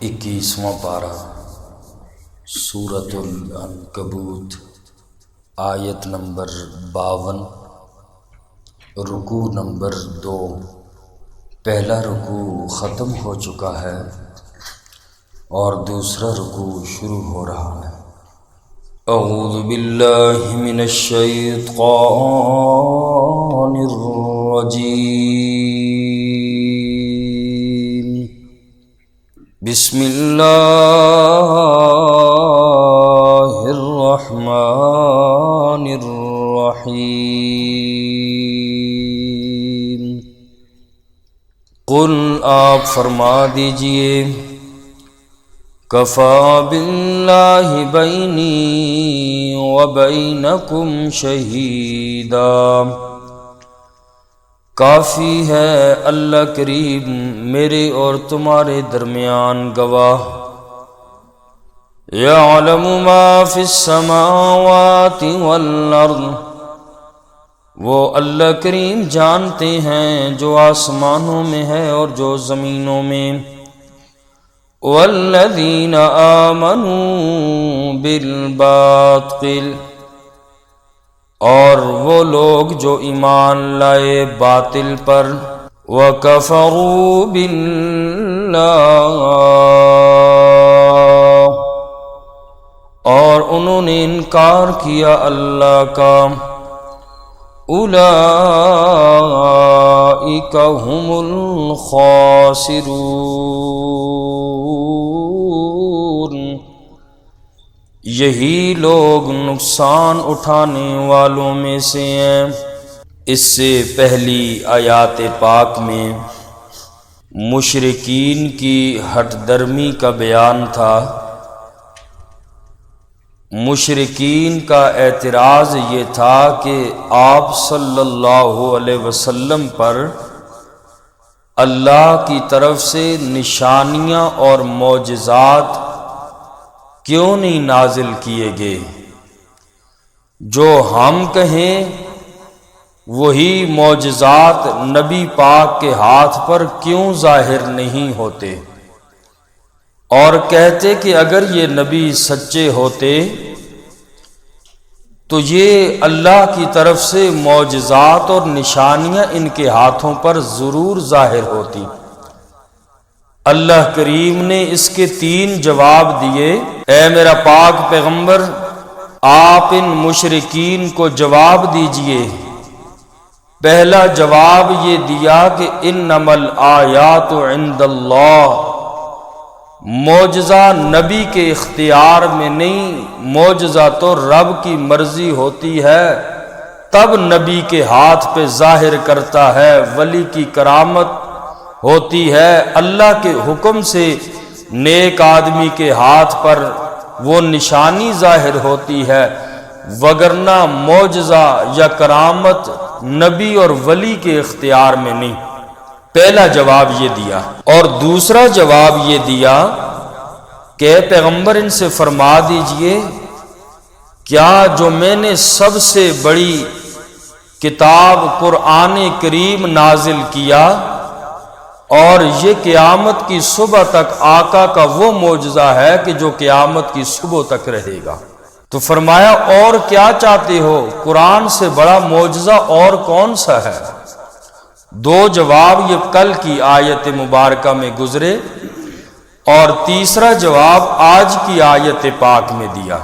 21واں پارہ سورۃ العنکبوت آیت نمبر 52 رکوع نمبر 2۔ پہلا رکوع ختم ہو چکا ہے اور دوسرا رکوع شروع ہو رہا ہے۔ اعوذ باللہ من الشیطان الرجیم، بسم اللہ الرحمن الرحیم۔ قل آپ فرما دیجئے، کفا باللہ بینی وبینکم شہیدا، کافی ہے اللہ کریم میرے اور تمہارے درمیان گواہ۔ یعلم ما فی السماوات والارض، وہ اللہ کریم جانتے ہیں جو آسمانوں میں ہے اور جو زمینوں میں۔ والذین آمنوا بالباطل، اور وہ لوگ جو ایمان لائے باطل پر۔ وَكَفَرُوا بِاللَّهِ، اور انہوں نے انکار کیا اللہ کا۔ اولئک هم الخاسرون، یہی لوگ نقصان اٹھانے والوں میں سے ہیں۔ اس سے پہلی آیات پاک میں مشرکین کی ہٹ درمی کا بیان تھا۔ مشرکین کا اعتراض یہ تھا کہ آپ صلی اللہ علیہ وسلم پر اللہ کی طرف سے نشانیاں اور معجزات کیوں نہیں نازل کیے گئے؟ جو ہم کہیں وہی معجزات نبی پاک کے ہاتھ پر کیوں ظاہر نہیں ہوتے؟ اور کہتے کہ اگر یہ نبی سچے ہوتے تو یہ اللہ کی طرف سے معجزات اور نشانیاں ان کے ہاتھوں پر ضرور ظاہر ہوتی۔ اللہ کریم نے اس کے 3 جواب دیے۔ اے میرا پاک پیغمبر، آپ ان مشرکین کو جواب دیجئے۔ پہلا جواب یہ دیا کہ انما الآیات عند اللہ، معجزہ نبی کے اختیار میں نہیں، معجزہ تو رب کی مرضی ہوتی ہے، تب نبی کے ہاتھ پہ ظاہر کرتا ہے۔ ولی کی کرامت ہوتی ہے اللہ کے حکم سے نیک آدمی کے ہاتھ پر وہ نشانی ظاہر ہوتی ہے، وگرنہ معجزہ یا کرامت نبی اور ولی کے اختیار میں نہیں۔ پہلا جواب یہ دیا، اور دوسرا جواب یہ دیا کہ پیغمبر ان سے فرما دیجئے، کیا جو میں نے سب سے بڑی کتاب قرآن کریم نازل کیا اور یہ قیامت کی صبح تک آقا کا وہ معجزہ ہے کہ جو قیامت کی صبح تک رہے گا؟ تو فرمایا اور کیا چاہتے ہو؟ قرآن سے بڑا معجزہ اور کون سا ہے؟ 2 جواب یہ کل کی آیت مبارکہ میں گزرے، اور تیسرا جواب آج کی آیت پاک میں دیا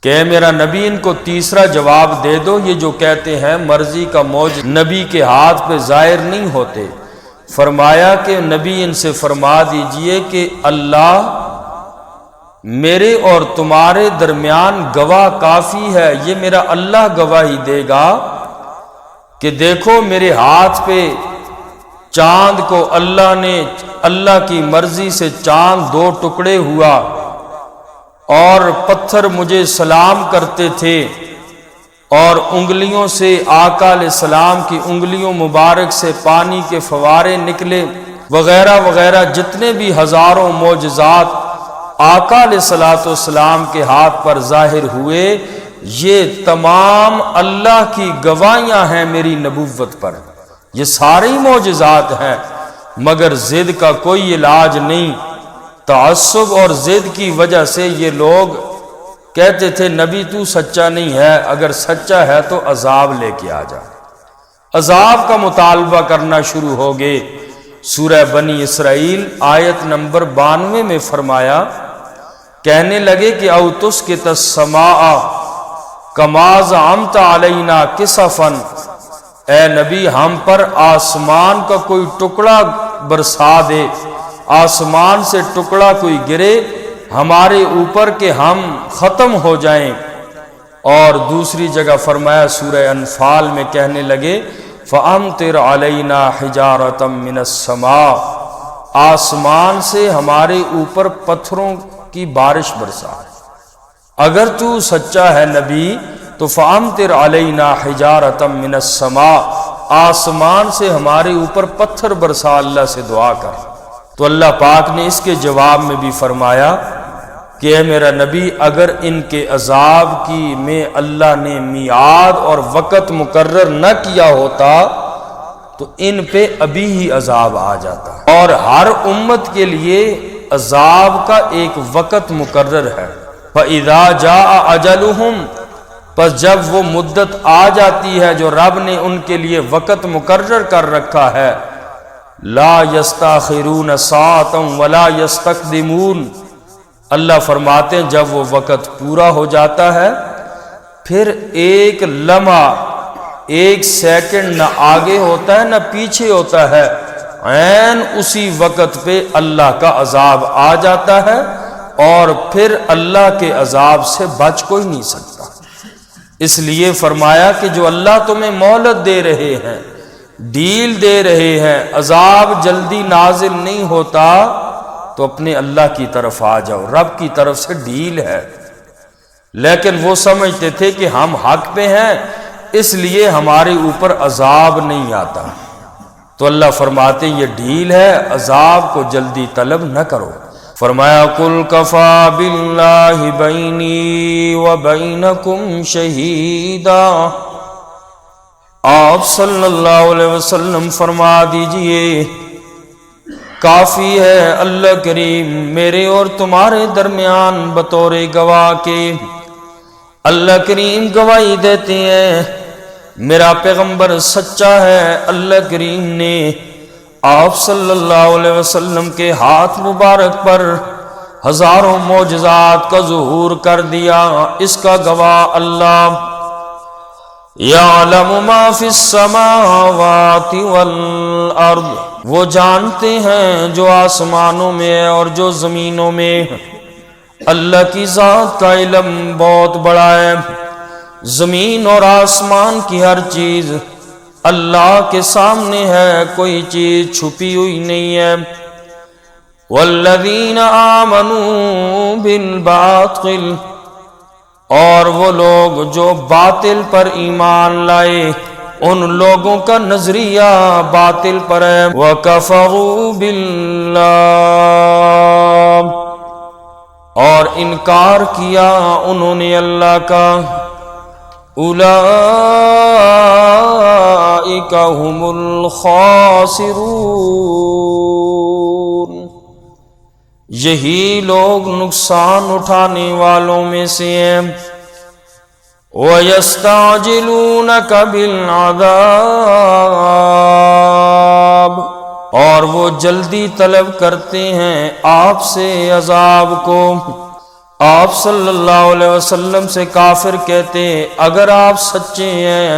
کہ میرا نبی ان کو تیسرا جواب دے دو۔ یہ جو کہتے ہیں مرضی کا معجزہ نبی کے ہاتھ پہ ظاہر نہیں ہوتے، فرمایا کہ نبی ان سے فرما دیجئے کہ اللہ میرے اور تمہارے درمیان گواہ کافی ہے۔ یہ میرا اللہ گواہی دے گا کہ دیکھو میرے ہاتھ پہ چاند کو اللہ کی مرضی سے چاند 2 ٹکڑے ہوا، اور پتھر مجھے سلام کرتے تھے، اور انگلیوں سے آقا علیہ السلام کی انگلیوں مبارک سے پانی کے فوارے نکلے، وغیرہ وغیرہ جتنے بھی ہزاروں معجزات آقا علیہ السلام کے ہاتھ پر ظاہر ہوئے، یہ تمام اللہ کی گواہیاں ہیں میری نبوت پر۔ یہ سارے معجزات ہیں، مگر ضد کا کوئی علاج نہیں تعصب اور ضد کی وجہ سے یہ لوگ کہتے تھے نبی تو سچا نہیں ہے، اگر سچا ہے تو عذاب لے کے آ جا، عذاب کا مطالبہ کرنا شروع ہو گئے۔ سورہ بنی اسرائیل آیت نمبر 92 میں فرمایا، کہنے لگے کہ او تسقط السماء کما زعمت علینا کسفا، اے نبی ہم پر آسمان کا کوئی ٹکڑا برسا دے، آسمان سے ٹکڑا کوئی گرے ہمارے اوپر کہ ہم ختم ہو جائیں۔ اور دوسری جگہ فرمایا سورہ انفال میں، کہنے لگے فَأَمْطِرْ عَلَيْنَا حِجَارَةً مِّنَ السَّمَاءِ، آسمان سے ہمارے اوپر پتھروں کی بارش برسا۔ اگر تو سچا ہے نبی تو فَأَمْطِرْ عَلَيْنَا حِجَارَةً مِّنَ السَّمَاءِ، آسمان سے ہمارے اوپر پتھر برسا، اللہ سے دعا کر۔ تو اللہ پاک نے اس کے جواب میں بھی فرمایا کہ اے میرا نبی، اگر ان کے عذاب کی میں اللہ نے میعاد اور وقت مقرر نہ کیا ہوتا تو ان پہ ابھی ہی عذاب آ جاتا، اور ہر امت کے لیے عذاب کا ایک وقت مقرر ہے۔ فَإِذَا جَاءَ أَجَلُهُمْ، پس جب وہ مدت آ جاتی ہے جو رب نے ان کے لیے وقت مقرر کر رکھا ہے، لا یستاخرون ساعة ولا یستقدمون، اللہ فرماتے ہیں جب وہ وقت پورا ہو جاتا ہے پھر ایک لمحہ، ایک سیکنڈ نہ آگے ہوتا ہے نہ پیچھے ہوتا ہے، عین اسی وقت پہ اللہ کا عذاب آ جاتا ہے، اور پھر اللہ کے عذاب سے بچ کوئی نہیں سکتا۔ اس لیے فرمایا کہ جو اللہ تمہیں مہلت دے رہے ہیں، ڈیل دے رہے ہیں، عذاب جلدی نازل نہیں ہوتا، تو اپنے اللہ کی طرف آ جاؤ، رب کی طرف سے ڈیل ہے۔ لیکن وہ سمجھتے تھے کہ ہم حق پہ ہیں اس لیے ہمارے اوپر عذاب نہیں آتا، تو اللہ فرماتے یہ ڈیل ہے، عذاب کو جلدی طلب نہ کرو۔ فرمایا قل کفا باللہ بینی وبینکم شہیدا، آپ صلی اللہ علیہ وسلم فرما دیجئے کافی ہے اللہ کریم میرے اور تمہارے درمیان بطور گواہ کے۔ اللہ کریم گواہی دیتے ہیں میرا پیغمبر سچا ہے۔ اللہ کریم نے آپ صلی اللہ علیہ وسلم کے ہاتھ مبارک پر ہزاروں معجزات کا ظہور کر دیا، اس کا گواہ اللہ۔ یعلم ما فی السماوات والارض، وہ جانتے ہیں جو آسمانوں میں ہے اور جو زمینوں میں۔ اللہ کی ذات کا علم بہت بڑا ہے، زمین اور آسمان کی ہر چیز اللہ کے سامنے ہے، کوئی چیز چھپی ہوئی نہیں ہے۔ والذین آمنوا بالباطل، اور وہ لوگ جو باطل پر ایمان لائے ان لوگوں کا نظریہ باطل پر ہے۔ وَكَفَرُوا بِاللَّهِ، اور انکار کیا انہوں نے اللہ کا۔ اولئک هم الخاسرون، یہی لوگ نقصان اٹھانے والوں میں سے ہیں۔ وَيَسْتَعْجِلُونَكَ بِالْعَذَابِ، اور وہ جلدی طلب کرتے ہیں آپ سے عذاب کو۔ آپ صلی اللہ علیہ وسلم سے کافر کہتے ہیں اگر آپ سچے ہیں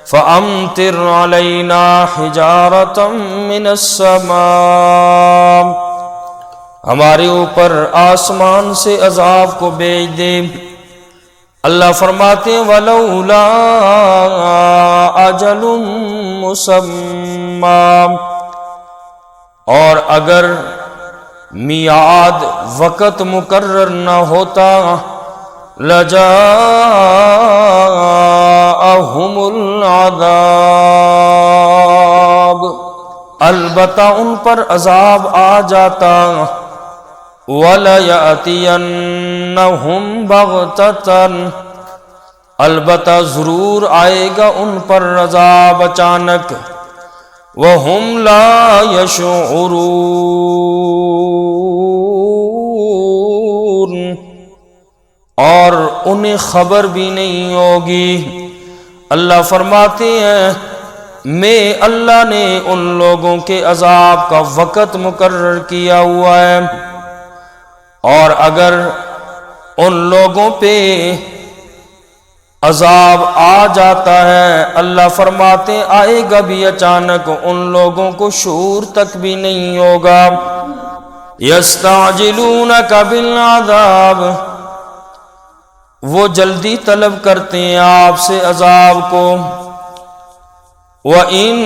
فَأَمْطِرْ عَلَيْنَا حِجَارَةً مِّنَ السَّمَاءِ، ہمارے اوپر آسمان سے عذاب کو بھیج دے۔ اللہ فرماتے ہیں وَلَوْلَا أَجَلٌ مُّسَمًّى، اور اگر میعاد وقت مقرر نہ ہوتا لَجَاءَهُمُ الْعَذَابُ، البتہ ان پر عذاب آ جاتا۔ وَلَيَأْتِيَنَّهُمْ بَغْتَةً، البتہ ضرور آئے گا ان پر عذاب اچانک۔ وَهُمْ لَا يَشْعُرُونَ، انہیں خبر بھی نہیں ہوگی۔ اللہ فرماتے ہیں میں اللہ نے ان لوگوں کے عذاب کا وقت مقرر کیا ہوا ہے، اور اگر ان لوگوں پہ عذاب آ جاتا ہے، اللہ فرماتے آئے گا بھی اچانک، ان لوگوں کو شعور تک بھی نہیں ہوگا۔ یستعجلونک بالعذاب، وہ جلدی طلب کرتے ہیں آپ سے عذاب کو۔ وَإِنَّ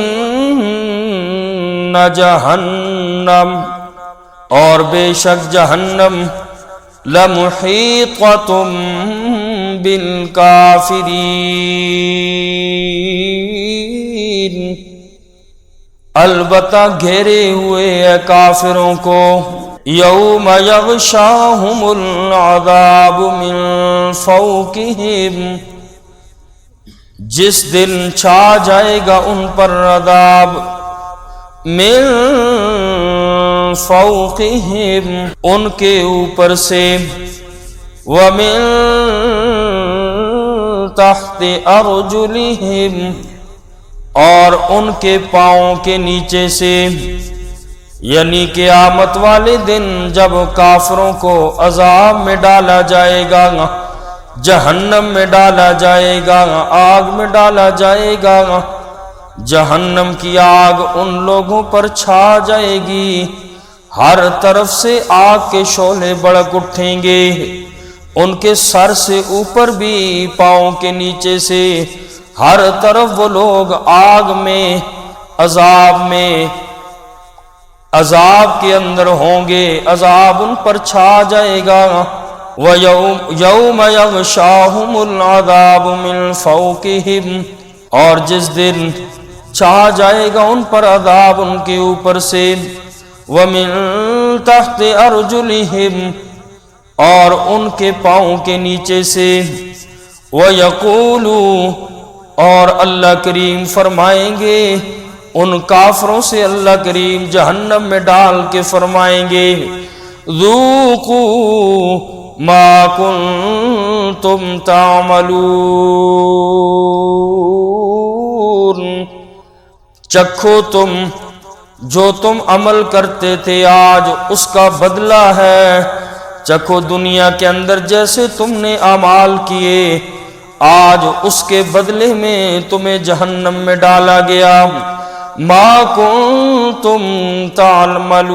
جَهَنَّمَ، اور بے شک جہنم، لَمُحِيطَةٌ بِالْكَافِرِينَ، البتہ گھیرے ہوئے ہے کافروں کو۔ یوم یغشاہم العذاب من فوقہم، جس دن چھا جائے گا ان پر عذاب، من فوقہم، ان کے اوپر سے، ومن تحت ارجلہم، اور ان کے پاؤں کے نیچے سے۔ یعنی قیامت والے دن جب کافروں کو عذاب میں ڈالا جائے گا، جہنم میں ڈالا جائے گا، آگ میں ڈالا جائے گا، جہنم کی آگ ان لوگوں پر چھا جائے گی، ہر طرف سے آگ کے شعلے بھڑک اٹھیں گے، ان کے سر سے اوپر بھی، پاؤں کے نیچے سے، ہر طرف وہ لوگ آگ میں، عذاب کے اندر ہوں گے، عذاب ان پر چھا جائے گا۔ وَيَوْمَ يَغْشَاهُمُ الْعَذَابُ مِنْ فَوْقِهِمْ، اور جس دن چھا جائے گا ان پر عذاب ان کے اوپر سے، وَمِنْ تَحْتِ أَرْجُلِهِمْ، اور ان کے پاؤں کے نیچے سے، وَيَقُولُ، اور اللہ کریم فرمائیں گے ان کافروں سے، اللہ کریم جہنم میں ڈال کے فرمائیں گے، ذوقوا ما کنتم تعملون، چکھو تم جو تم عمل کرتے تھے، آج اس کا بدلہ ہے۔ چکھو دنیا کے اندر جیسے تم نے اعمال کیے، آج اس کے بدلے میں تمہیں جہنم میں ڈالا گیا۔ ما کنتم تعملون،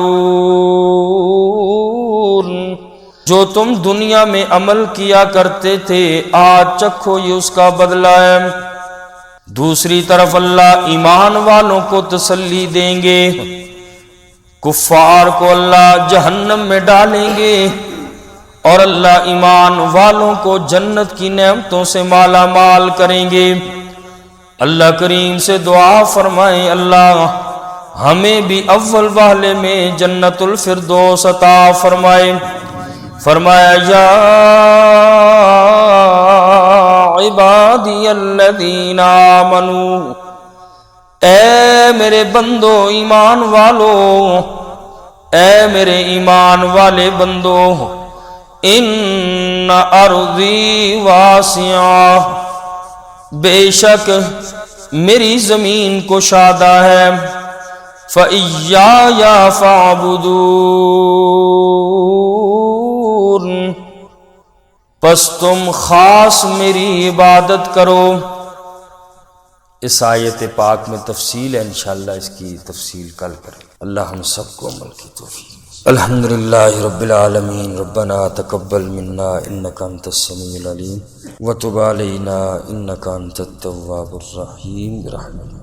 جو تم دنیا میں عمل کیا کرتے تھے، آج چکھو یہ اس کا بدلہ ہے۔ دوسری طرف اللہ ایمان والوں کو تسلی دیں گے، کفار کو اللہ جہنم میں ڈالیں گے، اور اللہ ایمان والوں کو جنت کی نعمتوں سے مالا مال کریں گے۔ اللہ کریم سے دعا فرمائیں اللہ ہمیں بھی اول والے میں جنت الفردوس عطا فرمائے۔ فرمایا یا عبادی الذین آمنوا، اے میرے بندو ایمان والو، اے میرے ایمان والے بندو، ان ارضی واسعہ، بے شک میری زمین کشادہ ہے، فَإِيَّايَ فَاعْبُدُونِ، پس تم خاص میری عبادت کرو۔ اس آیت پاک میں تفصیل ہے، انشاءاللہ اس کی تفصیل کل کریں۔ اللہ ہم سب کو عمل کی توفیق۔ الحمدللہ رب العالمین، ربنا تقبل منا انک انت السمیع العلیم وتب علینا انک انت التواب الرحیم برحمتک۔